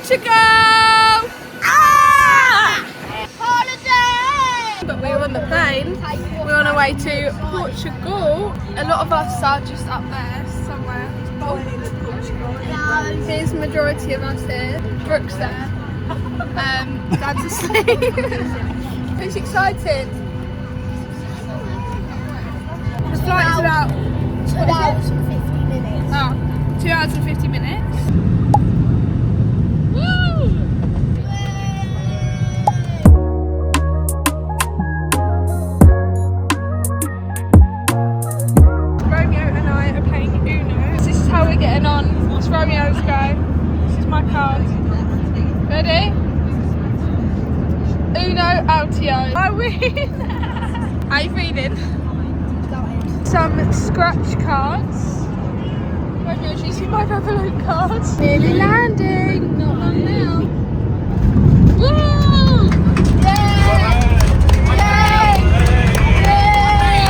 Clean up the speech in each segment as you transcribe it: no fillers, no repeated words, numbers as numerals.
Portugal! Ah! Holiday! But we were on the plane. We're on our way to Portugal. A lot of us are just up there somewhere. Going into Portugal. Here's the majority of us here. Brooke's there. Dad's asleep. Who's excited? The flight is about 2 hours and 50 minutes. Oh, 2 hours and 50 minutes. Woo! Romeo and I are playing Uno. This is how we're getting on. It's Romeo's go. This is my card. Ready? Uno Altio. I win! How you feeling? Some scratch cards. Romeo, do you see my Revolut cards? Nearly landing. Not long now. Woo! Yay! Yay! Yay!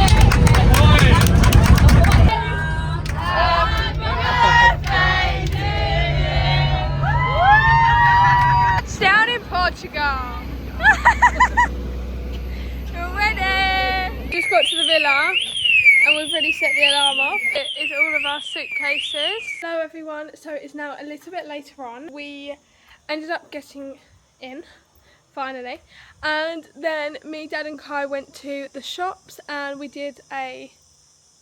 It's down in Portugal. We're ready. Just got to the villa. And we've already set the alarm off. It is all of our suitcases. Hello everyone, so it's now a little bit later on. We ended up getting in, finally. And then me, Dad and Kai went to the shops and we did a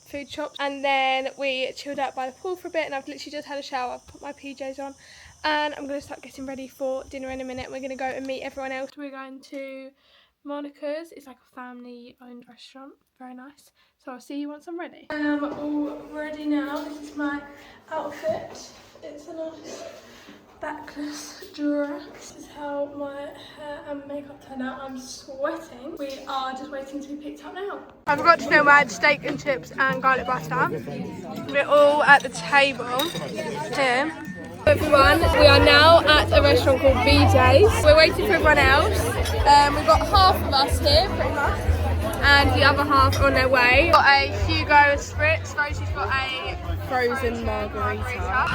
food shop. And then we chilled out by the pool for a bit and I've literally just had a shower. I've put my PJs on and I'm going to start getting ready for dinner in a minute. We're going to go and meet everyone else. We're going to Monica's. It's like a family owned restaurant, very nice. So I'll see you once I'm ready. I am all ready now. This is my outfit. It's a nice backless dress. This is how my hair and makeup turned out. I'm sweating. We are just waiting to be picked up now. I forgot to film I had steak and chips and garlic butter. We're all at the table here. Everyone, we are now at a restaurant called BJ's. We're waiting for everyone else. We've got half of us here, pretty much, and the other half on their way. Got a Hugo Spritz. Rosie's got a frozen margarita.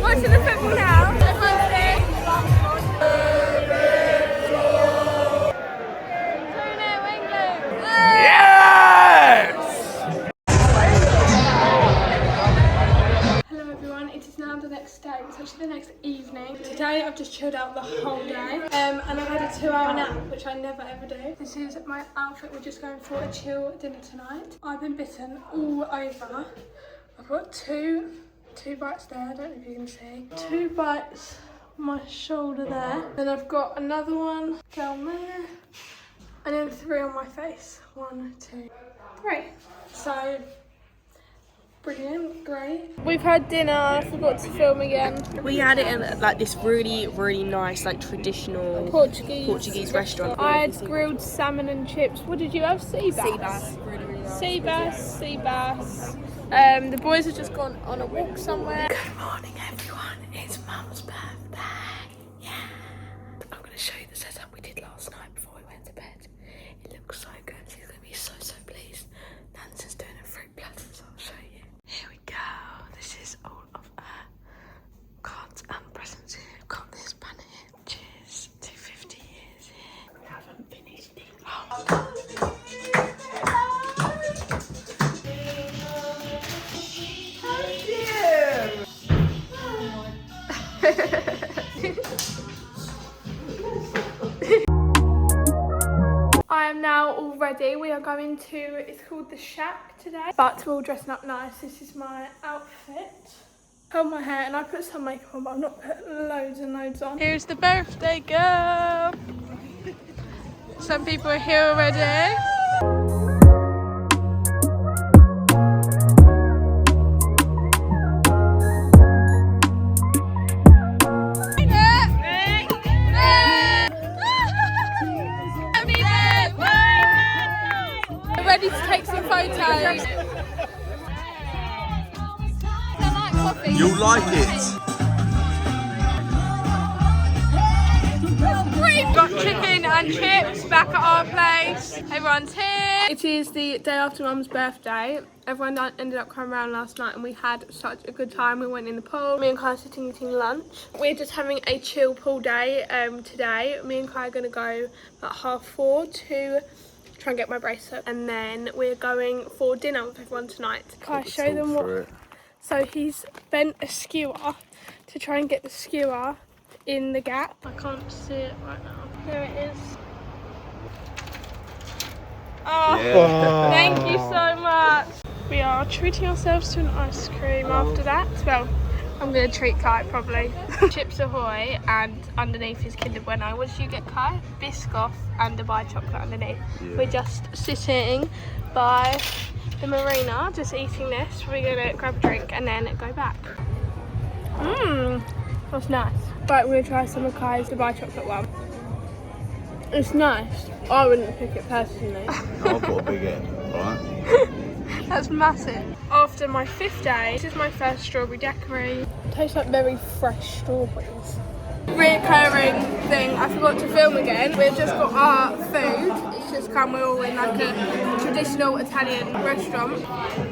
Watching the football now. Everyone's here. 2-0 England. Yes! It is now the next day, it's actually the next evening. Today I've just chilled out the whole day and I've had a 2-hour nap, which I never ever do. This is my outfit. We're just going for a chill dinner tonight. I've been bitten all over. I've got two bites there, I don't know if you can see. 2 bites on my shoulder there. Then I've got another one down there. And then 3 on my face. 1, 2, 3. So brilliant, great. We've had dinner, I forgot to film again. We had it in like this really, really nice, like traditional Portuguese restaurant. I had grilled salmon and chips. What did you have? Sea bass. Sea bass, really, really nice. Sea bass. The boys have just gone on a walk somewhere. Good morning, everyone. It's Mum's birthday. Yeah. I'm going to show you the setup we did last night before we went to bed. It looks so good. She's going to be so, so pleased. Nancy's doing a fruit platter, so I'll show you. Here we go. This is all of our cards and presents here. We've got this banner here, which is 250 years here. We haven't finished it. I am now all ready. We are going to, it's called the Shack today, but we're all dressing up nice. This is my outfit. Held my hair and I put some makeup on, but I've not put loads and loads on. Here's the birthday girl. Some people are here already. Ready to take some photos. You'll like it. We've got chicken and chips back at our place. Everyone's here. It is the day after Mum's birthday. Everyone ended up coming around last night and we had such a good time. We went in the pool. Me and Kai are sitting eating lunch. We're just having a chill pool day today. Me and Kai are going to go at 4:30 to try and get my bracelet. And then we're going for dinner with everyone tonight. Kai, show them what... So he's bent a skewer to try and get the skewer in the gap. I can't see it right now. There it is. Oh, yeah. Thank you so much. We are treating ourselves to an ice cream after that. Well, I'm going to treat Kai probably. Chips Ahoy, and underneath is Kinder Bueno. What did you get, Kai? Biscoff and Dubai chocolate underneath. Yeah. We're just sitting by the marina, just eating this. We're going to grab a drink and then go back. That's nice. Right, we're going to try some of Kai's Dubai chocolate one. It's nice. I wouldn't pick it personally. I've got a big end, alright? That's massive. After my 5th day, this is my first strawberry daiquiri. Tastes like very fresh strawberries. Reoccurring thing, I forgot to film again. We've just got our food. It's just come, we're all in like a traditional Italian restaurant.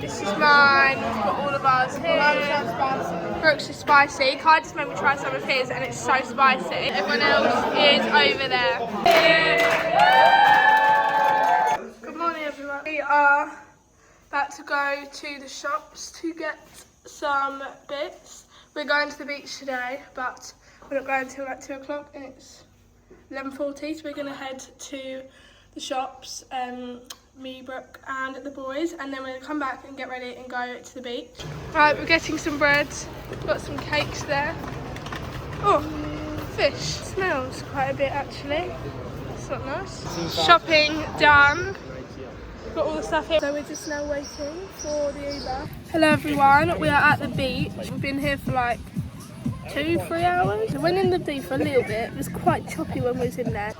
This is mine, we've got all of ours here. Brooks is spicy. Kai just made me try some of his and it's so spicy. Everyone else is over there. Good morning everyone. We are about to go to the shops to get some bits. We're going to the beach today, but we're not going until like 2 o'clock and it's 11:40, so we're going to head to the shops, me, Brooke and the boys, and then we're going to come back and get ready and go to the beach. Right, we're getting some bread, got some cakes there. Oh, fish. Smells quite a bit actually. It's not nice. Shopping done. Got all the stuff here. So we're just now waiting for the Uber. Hello everyone, we are at the beach. We've been here for like 2-3 hours. I went in the deep for a little bit. It was quite choppy when we was in there.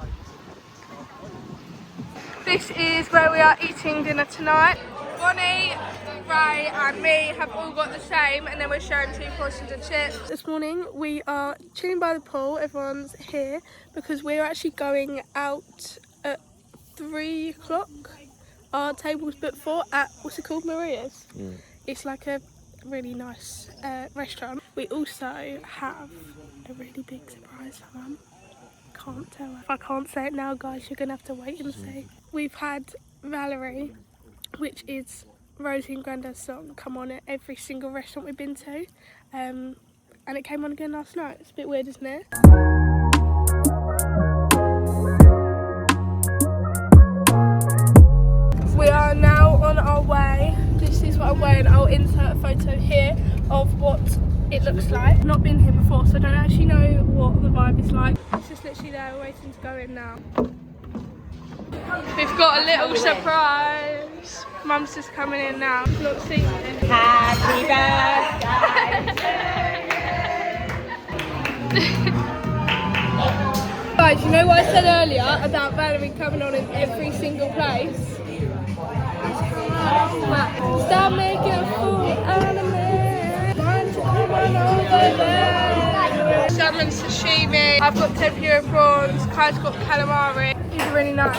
This is where we are eating dinner tonight. Bonnie, Ray and me have all got the same, and then we're sharing 2 portions of chips. This morning we are chilling by the pool. Everyone's here because we're actually going out at 3 o'clock. Our table's booked for at, what's it called, Maria's? It's like a really nice restaurant. We also have a really big surprise for Mum. Can't tell her. If I can't say it now, guys, you're gonna have to wait and see. We've had Valerie, which is Rosie and Granddad's song, come on at every single restaurant we've been to, and it came on again last night. It's a bit weird, isn't it? We are now on our way. This is what I'm wearing. I'll insert a photo here of what it looks like. I've not been here before, so I don't actually know what the vibe is like. It's just literally there, we're waiting to go in now. We've got a little surprise. Mum's just coming in now. She's not seen it. Happy birthday. Guys, you know what I said earlier about Valerie coming on in every single place? Stop making a fool out of me. Why don't you come on over there? Salmon sashimi. I've got tempura prawns. Kai's got calamari. These are really nice.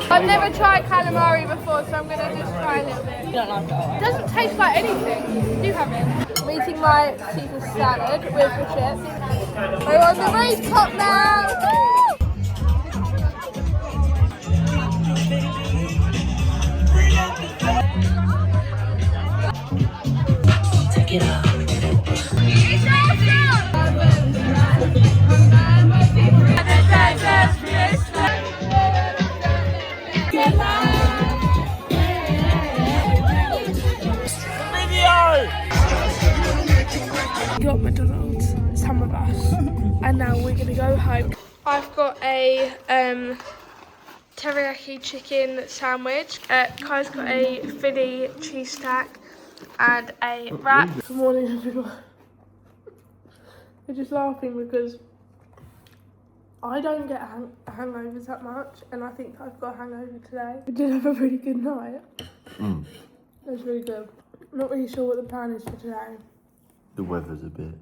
I've never tried calamari before, so I'm gonna just try a little bit. You don't like it? It doesn't taste like anything. You have it. I'm eating my Caesar salad with the chips. We're on the rooftop now. Woo! Take it out. Got McDonald's, some of us, and now we're gonna go home. I've got a teriyaki chicken sandwich. Kai's got a Philly cheese stack and a wrap. Good morning everyone. We're just laughing because I don't get hangovers that much, and I think I've got a hangover today. We did have a really good night. It was really good. I'm not really sure what the plan is for today. The weather's a bit...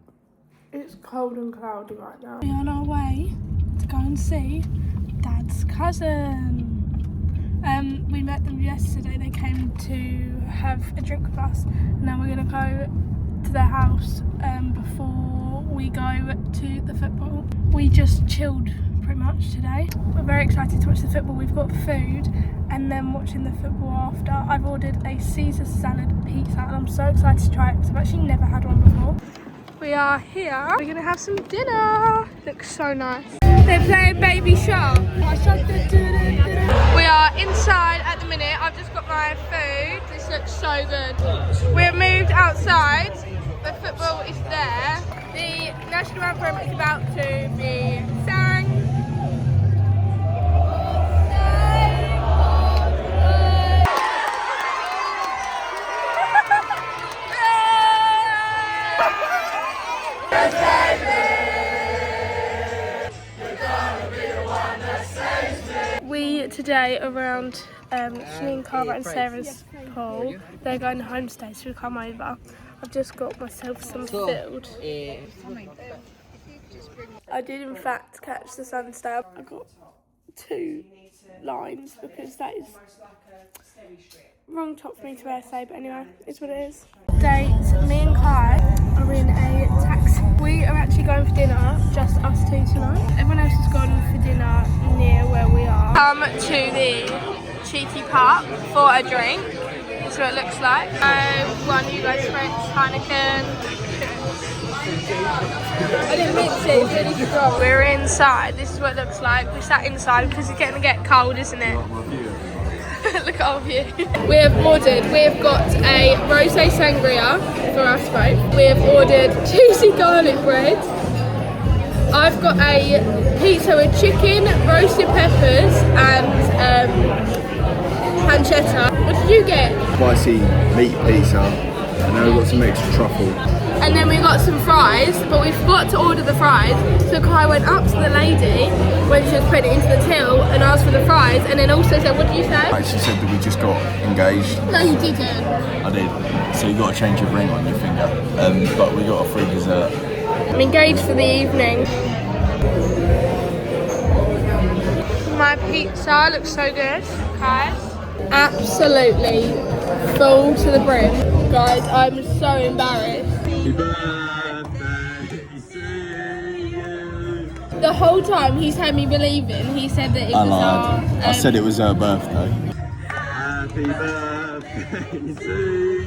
It's cold and cloudy right now. We're on our way to go and see Dad's cousin. We met them yesterday. They came to have a drink with us, and now we're going to go to their house before we go to the football. We just chilled pretty much today. We're very excited to watch the football. We've got food and then watching the football after. I've ordered a Caesar salad pizza and I'm so excited to try it because I've actually never had one before. We are here. We're going to have some dinner. Looks so nice. They're playing Baby Shark. We are inside at the minute. I've just got my food. This looks so good. We're moved outside. The football is there. The national anthem is about to be sang. We today around Shani and Cara and Sarah's pool. They're going home today, so we come over. I've just got myself some filled. I did in fact catch the sunstay. I got 2 lines because that is wrong top for me to wear today, but anyway, it's what it is. Date, me and Kai are in a taxi. We are actually going for dinner, just us 2 tonight. Everyone else has gone for dinner near where we are. Come to the cheeky park for a drink. That's what it looks like. One of you guys drinks Heineken. I didn't mix it, it's really strong. We're inside, this is what it looks like. We sat inside because it's getting to get cold, isn't it? Look at our view. We have ordered, we've got a rosé sangria for us both. We have ordered juicy garlic bread. I've got a pizza with chicken, roasted peppers and pancetta. What did you get? Spicy meat pizza, and then we've got some extra truffle. And then we got some fries, but we forgot to order the fries. So Kai went up to the lady when she was putting it into the till and asked for the fries, and then also said, what did you say? She said that we just got engaged. No, you didn't. I did. So you got to change your ring on your finger. But we got a free dessert. I'm engaged for the evening. My pizza looks so good, guys. Absolutely full to the brim. Guys, I'm so embarrassed. The whole time he's had me believing, he said that it was our... I said it was her birthday. Happy birthday to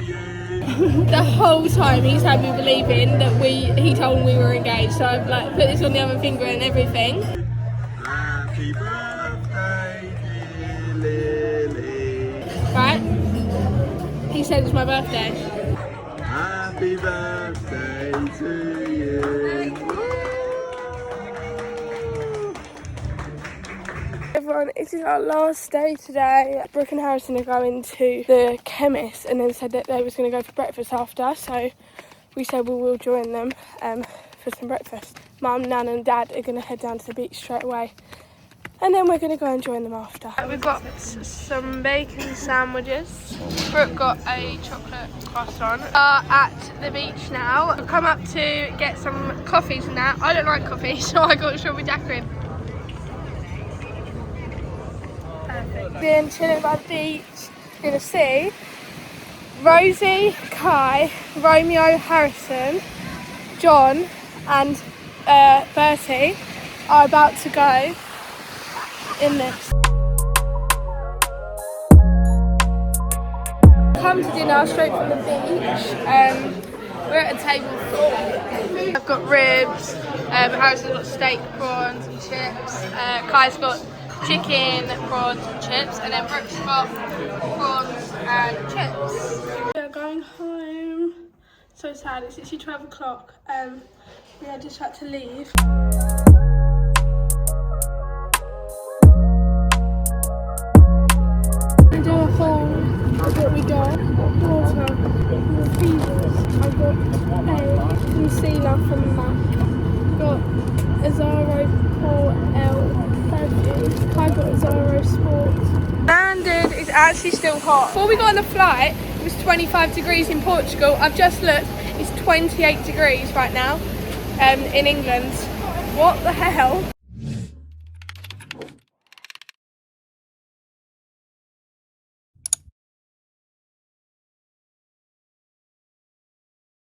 you. The whole time he's had me believing that he told me we were engaged, so I've like put this on the other finger and everything. Happy birthday, dear Lily. Right? He said it's my birthday. Happy birthday to you. Everyone, it is our last day today. Brooke and Harrison are going to the chemist and then said that they was going to go for breakfast after, so we said we will join them for some breakfast. Mum, Nan and Dad are going to head down to the beach straight away and then we're going to go and join them after. We've got some bacon sandwiches. Brooke got a chocolate croissant. We are at the beach now. We've come up to get some coffees and that. I don't like coffee, so I got strawberry daiquiri. Been chilling by the beach in the sea. Rosie, Kai, Romeo, Harrison, John and Bertie are about to go in this. Come to dinner straight from the beach. We're at a table full. I've got ribs, Harrison's got steak, prawns and chips, Kai's got chicken, prawns and chips, and then Brooke's got prawns and chips. We're going home. So sad, it's actually 12 o'clock. We had just had to leave. We do a haul of what we got. Water, freezers. I've got a concealer from MAC. Got a Zara Pore L perfume. I got a Zara Sport. Landed is actually still hot. Before we got on the flight, it was 25 degrees in Portugal. I've just looked, it's 28 degrees right now in England. What the hell?